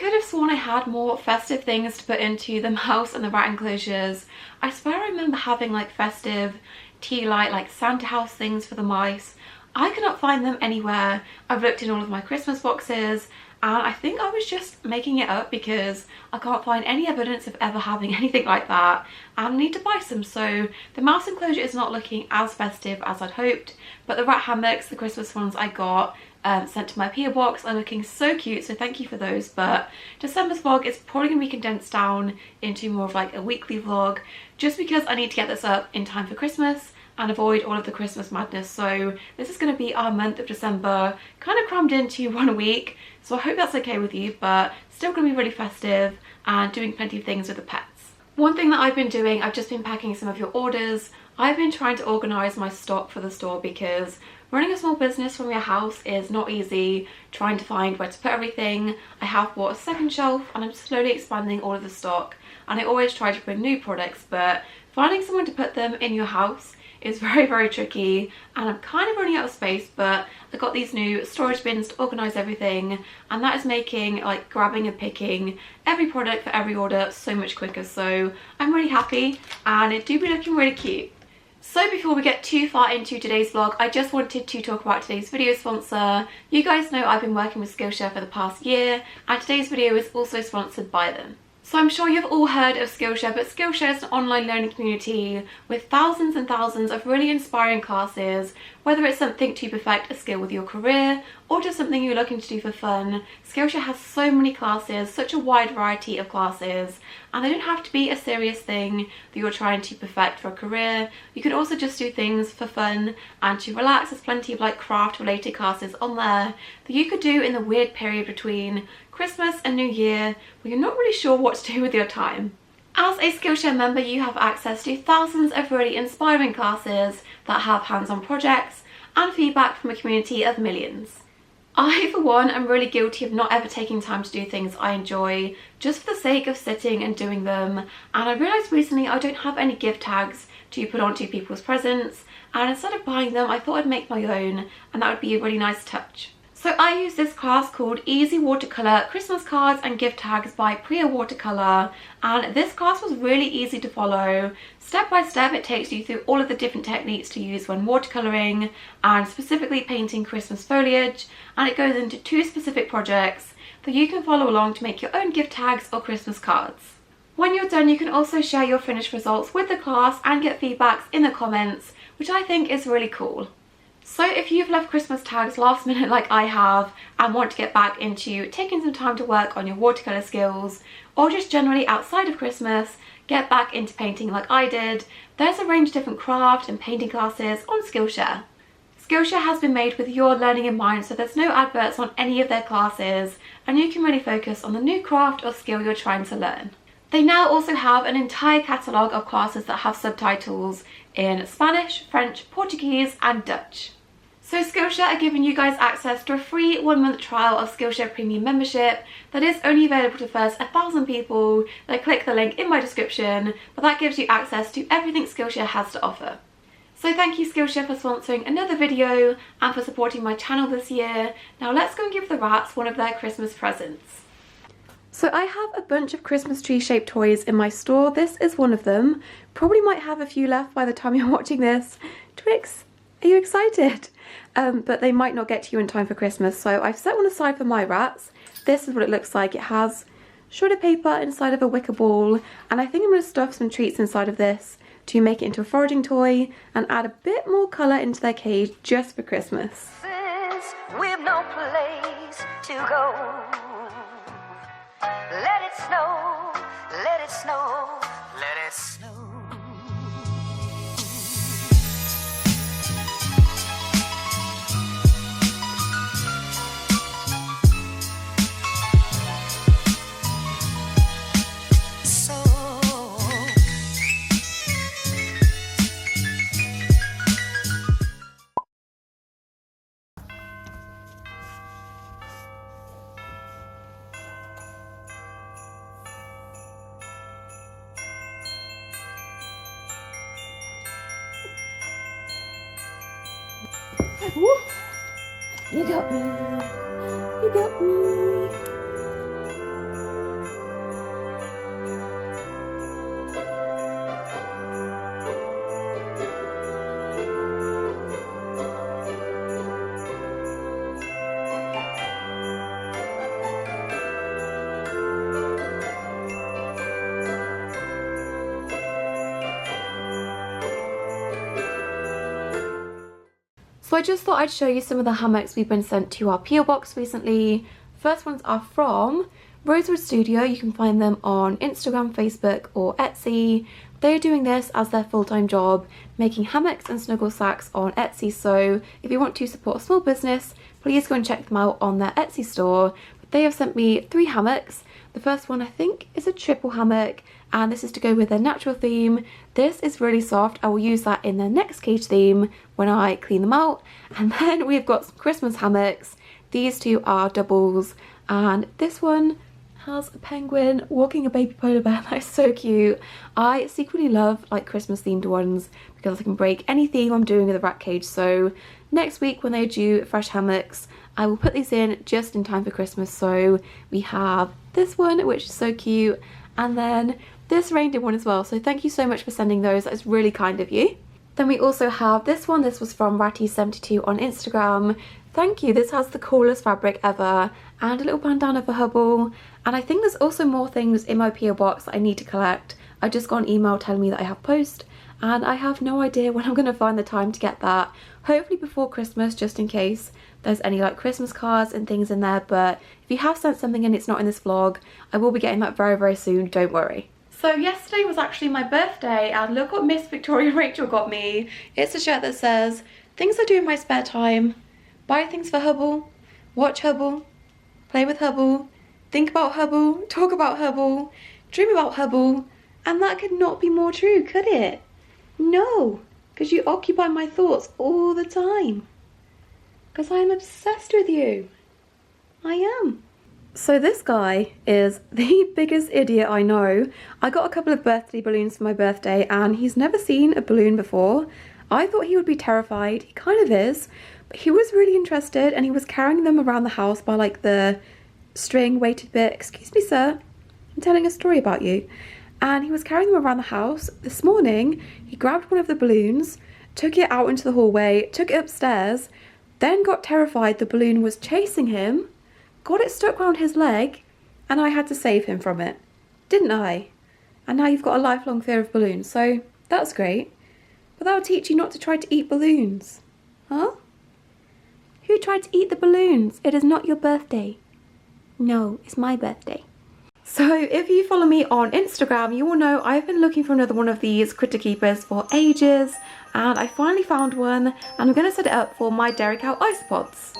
could have sworn I had more festive things to put into the mouse and the rat enclosures. I swear I remember having like festive tea light, like Santa house things for the mice. I could not find them anywhere. I've looked in all of my Christmas boxes and I think I was just making it up because I can't find any evidence of ever having anything like that and I need to buy some. So the mouse enclosure is not looking as festive as I'd hoped, but the rat hammocks, the Christmas ones I got sent to my PO box, are looking so cute, so thank you for those. But December's vlog is probably going to be condensed down into more of like a weekly vlog just because I need to get this up in time for Christmas and avoid all of the Christmas madness. So this is going to be our month of December kind of crammed into 1 week, so I hope that's okay with you, but still going to be really festive and doing plenty of things with the pets. One thing that I've been doing, I've just been packing some of your orders. I've been trying to organise my stock for the store because running a small business from your house is not easy, trying to find where to put everything. I have bought a second shelf and I'm slowly expanding all of the stock, and I always try to bring new products, but finding someone to put them in your house is very tricky and I'm kind of running out of space. But I got these new storage bins to organise everything, and that is making like grabbing and picking every product for every order so much quicker, so I'm really happy and it do be looking really cute. So before we get too far into today's vlog, I just wanted to talk about today's video sponsor. You guys know I've been working with Skillshare for the past year and today's video is also sponsored by them. So I'm sure you've all heard of Skillshare, but Skillshare is an online learning community with thousands and thousands of really inspiring classes. Whether it's something to perfect a skill with your career or just something you're looking to do for fun, Skillshare has so many classes, such a wide variety of classes, and they don't have to be a serious thing that you're trying to perfect for a career. You can also just do things for fun and to relax. There's plenty of like craft related classes on there that you could do in the weird period between Christmas and New Year where you're not really sure what to do with your time. As a Skillshare member, you have access to thousands of really inspiring classes that have hands-on projects and feedback from a community of millions. I, for one, am really guilty of not ever taking time to do things I enjoy just for the sake of sitting and doing them, and I realised recently I don't have any gift tags to put onto people's presents, and instead of buying them I thought I'd make my own, and that would be a really nice touch. So I use this class called Easy Watercolour Christmas Cards and Gift Tags by Priya Watercolour, and this class was really easy to follow. Step by step it takes you through all of the different techniques to use when watercolouring and specifically painting Christmas foliage, and it goes into 2 specific projects that you can follow along to make your own gift tags or Christmas cards. When you're done, you can also share your finished results with the class and get feedbacks in the comments, which I think is really cool. So if you've left Christmas tags last minute like I have and want to get back into taking some time to work on your watercolour skills, or just generally outside of Christmas get back into painting like I did, there's a range of different craft and painting classes on Skillshare. Skillshare has been made with your learning in mind, so there's no adverts on any of their classes and you can really focus on the new craft or skill you're trying to learn. They now also have an entire catalogue of classes that have subtitles in Spanish, French, Portuguese and Dutch. So Skillshare are giving you guys access to a free 1-month trial of Skillshare Premium membership that is only available to first 1,000 people. They click the link in my description, but that gives you access to everything Skillshare has to offer. So thank you Skillshare for sponsoring another video and for supporting my channel this year. Now let's go and give the rats one of their Christmas presents. So I have a bunch of Christmas tree shaped toys in my store. This is one of them. Probably might have a few left by the time you're watching this. Twix, are you excited? But they might not get to you in time for Christmas, so I've set one aside for my rats. This is what it looks like. It has shredded paper inside of a wicker ball, and I think I'm going to stuff some treats inside of this to make it into a foraging toy and add a bit more colour into their cage just for Christmas. We've no place to go. Let it snow, let it snow, let it snow. You got me. You got me. So I just thought I'd show you some of the hammocks we've been sent to our PO box recently. First ones are from Rosewood Studio. You can find them on Instagram, Facebook or Etsy. They're doing this as their full-time job, making hammocks and snuggle sacks on Etsy. So if you want to support a small business, please go and check them out on their Etsy store. But they have sent me 3 hammocks. The first one I think is a triple hammock, and this is to go with their natural theme. This is really soft. I will use that in their next cage theme when I clean them out. And then we've got some Christmas hammocks. These 2 are doubles, and this one has a penguin walking a baby polar bear. That is so cute. I secretly love like Christmas themed ones because I can break any theme I'm doing with a rat cage. So next week when they do fresh hammocks, I will put these in just in time for Christmas. So we have this one, which is so cute, and then this reindeer one as well. So thank you so much for sending those. That is really kind of you. Then we also have this one. This was from Ratty72 on Instagram. Thank you. This has the coolest fabric ever and a little bandana for Hubble. And I think there's also more things in my PO box that I need to collect. I just got an email telling me that I have post, and I have no idea when I'm going to find the time to get that. Hopefully before Christmas, just in case there's any like Christmas cards and things in there. But if you have sent something and it's not in this vlog, I will be getting that very, very soon. Don't worry. So yesterday was actually my birthday, and look what Miss Victoria Rachel got me. It's a shirt that says, "Things I do in my spare time. Buy things for Hubble, watch Hubble, play with Hubble, think about Hubble, talk about Hubble, dream about Hubble." And that could not be more true, could it? No, because you occupy my thoughts all the time. Because I am obsessed with you. I am. So this guy is the biggest idiot I know. I got a couple of birthday balloons for my birthday, and he's never seen a balloon before. I thought he would be terrified. He kind of is. But he was really interested, and he was carrying them around the house by like the string weighted bit. Excuse me, sir, I'm telling a story about you. And he was carrying them around the house. This morning, he grabbed one of the balloons, took it out into the hallway, took it upstairs, then got terrified the balloon was chasing him, got it stuck around his leg, and I had to save him from it. Didn't I? And now you've got a lifelong fear of balloons, so that's great. But that'll teach you not to try to eat balloons. Huh? Who tried to eat the balloons? It is not your birthday. No, it's my birthday. So if you follow me on Instagram, you will know I've been looking for another one of these critter keepers for ages, and I finally found one, and I'm going to set it up for my dairy cow isopods.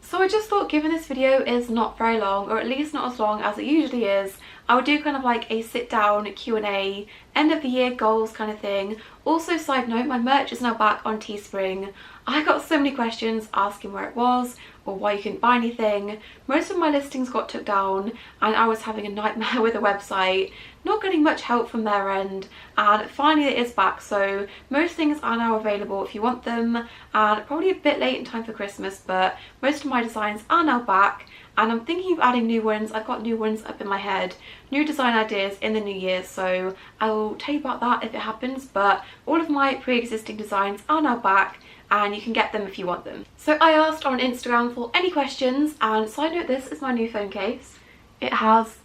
So I just thought, given this video is not very long, or at least not as long as it usually is, I would do kind of like a sit down Q&A, end of the year goals kind of thing. Also, side note, my merch is now back on Teespring. I got so many questions asking where it was or why you couldn't buy anything. Most of my listings got took down, and I was having a nightmare with the website, not getting much help from their end, and finally it is back. So most things are now available if you want them, and probably a bit late in time for Christmas, but most of my designs are now back, and I'm thinking of adding new ones. I've got new ones up in my head, new design ideas in the new year, so I will tell you about that if it happens. But all of my pre-existing designs are now back, and you can get them if you want them. So I asked on Instagram for any questions, and side note, this is my new phone case. It has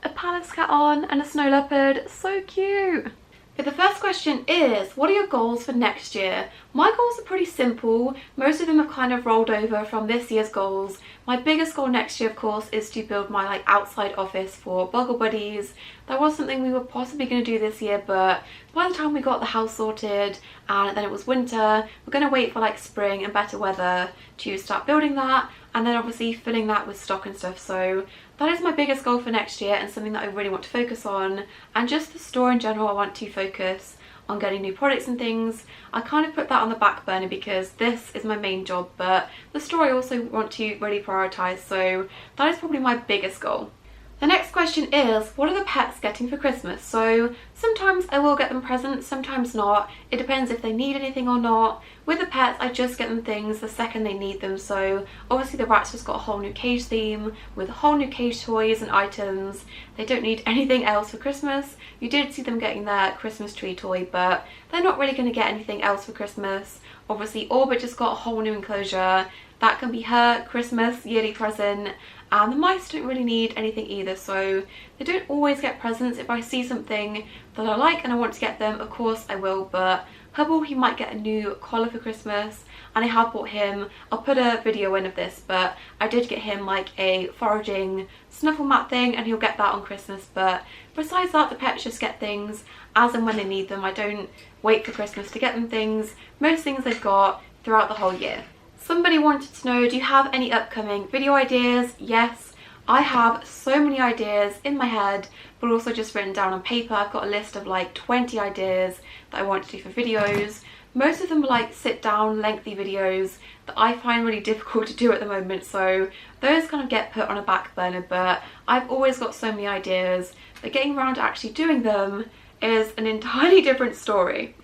a palace cat on and a snow leopard. So cute. But the first question is, what are your goals for next year? My goals are pretty simple. Most of them have kind of rolled over from this year's goals. My biggest goal next year, of course, is to build my outside office for Boggle Buddies. That was something we were possibly going to do this year, but by the time we got the house sorted and then it was winter, we're going to wait for spring and better weather to start building that, and then obviously filling that with stock and stuff. So that is my biggest goal for next year and something that I really want to focus on. And just the store in general, I want to focus on getting new products and things. I kind of put that on the back burner because this is my main job, but the store I also want to really prioritise, so that is probably my biggest goal. The next question is, what are the pets getting for Christmas? So sometimes I will get them presents, sometimes not. It depends if they need anything or not. With the pets, I just get them things the second they need them. So obviously the rats just got a whole new cage theme with a whole new cage toys and items. They don't need anything else for Christmas. You did see them getting their Christmas tree toy, but they're not really going to get anything else for Christmas. Obviously Orbit just got a whole new enclosure. That can be her Christmas yearly present. And the mice don't really need anything either, so they don't always get presents. If I see something that I like and I want to get them, of course I will. But Hubble, he might get a new collar for Christmas, and I have bought him, I'll put a video in of this, but I did get him a foraging snuffle mat thing, and he'll get that on Christmas. But besides that, the pets just get things as and when they need them. I don't wait for Christmas to get them things. Most things they've got throughout the whole year. Somebody wanted to know, do you have any upcoming video ideas? Yes, I have so many ideas in my head, but also just written down on paper. I've got a list of 20 ideas that I want to do for videos. Most of them are sit down lengthy videos that I find really difficult to do at the moment, so those kind of get put on a back burner. But I've always got so many ideas, but getting around to actually doing them is an entirely different story.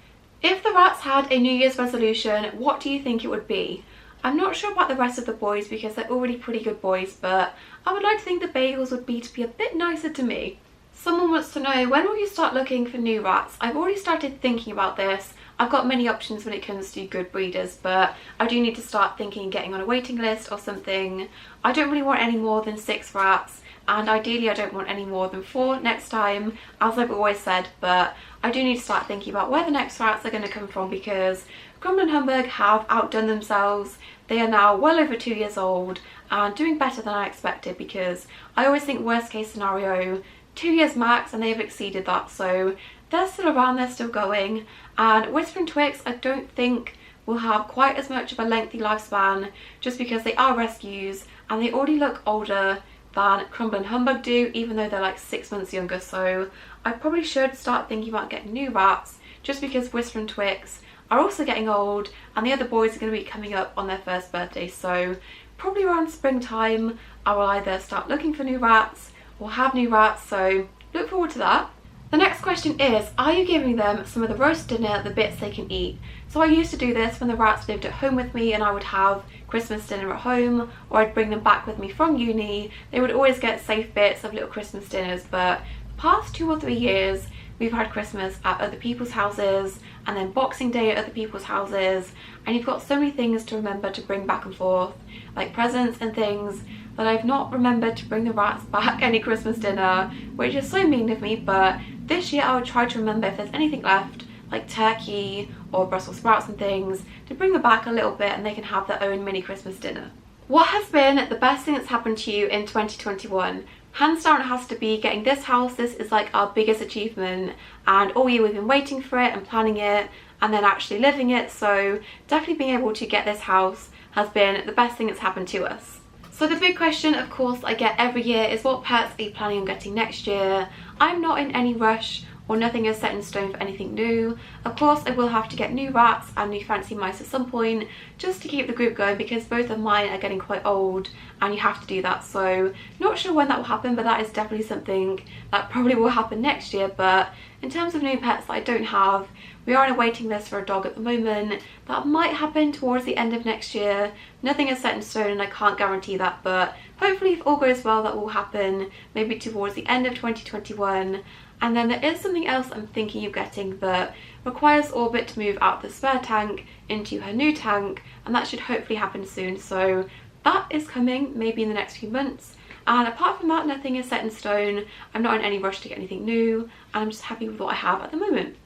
If the rats had a New Year's resolution, what do you think it would be? I'm not sure about the rest of the boys because they're already pretty good boys, but I would like to think the bagels would be to be a bit nicer to me. Someone wants to know, when will you start looking for new rats? I've already started thinking about this. I've got many options when it comes to good breeders, but I do need to start thinking getting on a waiting list or something. I don't really want any more than 6 rats, and ideally I don't want any more than 4 next time, as I've always said, but I do need to start thinking about where the next rats are going to come from because Crumble and Humbug have outdone themselves. They are now well over 2 years old and doing better than I expected, because I always think worst case scenario 2 years max, and they have exceeded that. So they're still around, they're still going. And Whispering Twix I don't think will have quite as much of a lengthy lifespan, just because they are rescues and they already look older than Crumble and Humbug do, even though they're 6 months younger. So I probably should start thinking about getting new rats, just because Whispering Twix are also getting old and the other boys are going to be coming up on their first birthday. So probably around springtime I will either start looking for new rats or have new rats, so look forward to that. The next question is, are you giving them some of the roast dinner, the bits they can eat? So I used to do this when the rats lived at home with me, and I would have Christmas dinner at home, or I'd bring them back with me from uni. They would always get safe bits of little Christmas dinners, but the past 2 or 3 years we've had Christmas at other people's houses and then Boxing Day at other people's houses, and you've got so many things to remember to bring back and forth, like presents and things, that I've not remembered to bring the rats back any Christmas dinner, which is so mean of me. But this year I would try to remember if there's anything left, like turkey or Brussels sprouts and things, to bring them back a little bit and they can have their own mini Christmas dinner. What has been the best thing that's happened to you in 2021? Hands down it has to be getting this house. This is our biggest achievement, and all year we've been waiting for it and planning it and then actually living it, so definitely being able to get this house has been the best thing that's happened to us. So the big question, of course, I get every year is, what pets are you planning on getting next year? I'm not in any rush, or nothing is set in stone for anything new. Of course I will have to get new rats and new fancy mice at some point, just to keep the group going, because both of mine are getting quite old and you have to do that. So not sure when that will happen, but that is definitely something that probably will happen next year. But in terms of new pets that I don't have, we are on a waiting list for a dog at the moment. That might happen towards the end of next year. Nothing is set in stone and I can't guarantee that, but hopefully if all goes well that will happen maybe towards the end of 2021. And then there is something else I'm thinking of getting that requires Orbit to move out the spare tank into her new tank, and that should hopefully happen soon. So that is coming maybe in the next few months. And apart from that, nothing is set in stone. I'm not in any rush to get anything new, and I'm just happy with what I have at the moment.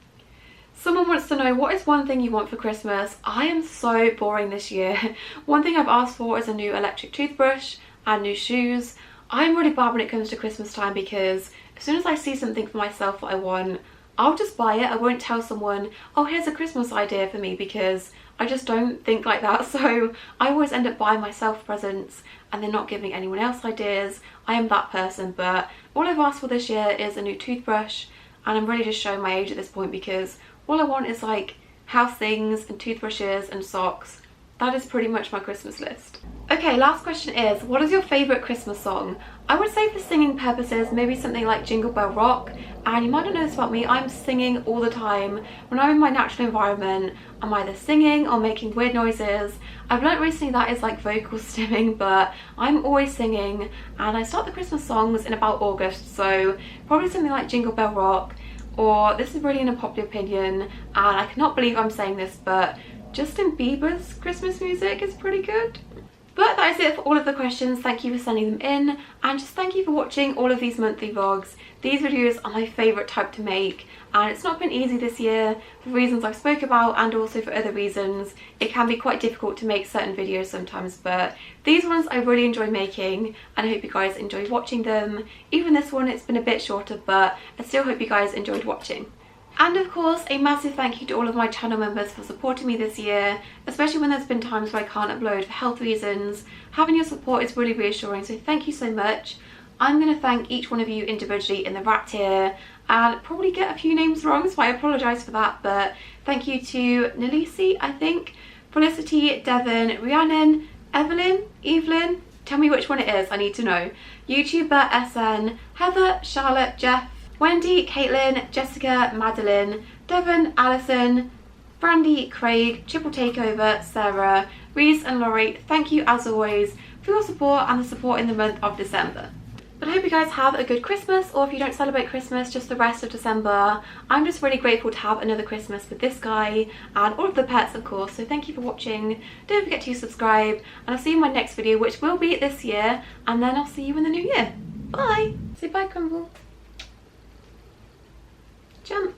Someone wants to know, what is one thing you want for Christmas? I am so boring this year. One thing I've asked for is a new electric toothbrush and new shoes. I'm really bad when it comes to Christmas time because as soon as I see something for myself that I want, I'll just buy it. I won't tell someone, oh, here's a Christmas idea for me, because I just don't think like that. So I always end up buying myself presents and then not giving anyone else ideas. I am that person. But all I've asked for this year is a new toothbrush, and I'm really just showing my age at this point because all I want is like house things and toothbrushes and socks. That is pretty much my Christmas list. Okay, last question is, what is your favourite Christmas song? I would say for singing purposes, maybe something like Jingle Bell Rock. And you might not know this about me, I'm singing all the time. When I'm in my natural environment, I'm either singing or making weird noises. I've learnt recently that is like vocal stimming, but I'm always singing. And I start the Christmas songs in about August, so probably something like Jingle Bell Rock. Or, this is really an unpopular opinion, and I cannot believe I'm saying this, but Justin Bieber's Christmas music is pretty good. But that is it for all of the questions. Thank you for sending them in, and just thank you for watching all of these monthly vlogs. These videos are my favourite type to make, and it's not been easy this year for reasons I've spoke about, and also for other reasons. It can be quite difficult to make certain videos sometimes, but these ones I really enjoy making, and I hope you guys enjoyed watching them. Even this one, it's been a bit shorter, but I still hope you guys enjoyed watching. And of course, a massive thank you to all of my channel members for supporting me this year, especially when there's been times where I can't upload for health reasons. Having your support is really reassuring, so thank you so much. I'm going to thank each one of you individually in the rat tier, and probably get a few names wrong, so I apologise for that, but thank you to Nalisi, I think, Felicity, Devon, Rhiannon, Evelyn, tell me which one it is, I need to know, YouTuber SN, Heather, Charlotte, Jeff, Wendy, Caitlin, Jessica, Madeline, Devon, Alison, Brandy, Craig, Triple Takeover, Sarah, Reese and Laurie. Thank you as always for your support and the support in the month of December. But I hope you guys have a good Christmas, or if you don't celebrate Christmas, just the rest of December. I'm just really grateful to have another Christmas with this guy and all of the pets, of course. So thank you for watching. Don't forget to subscribe, and I'll see you in my next video, which will be this year, and then I'll see you in the new year. Bye! Say bye, Crumble. Jump.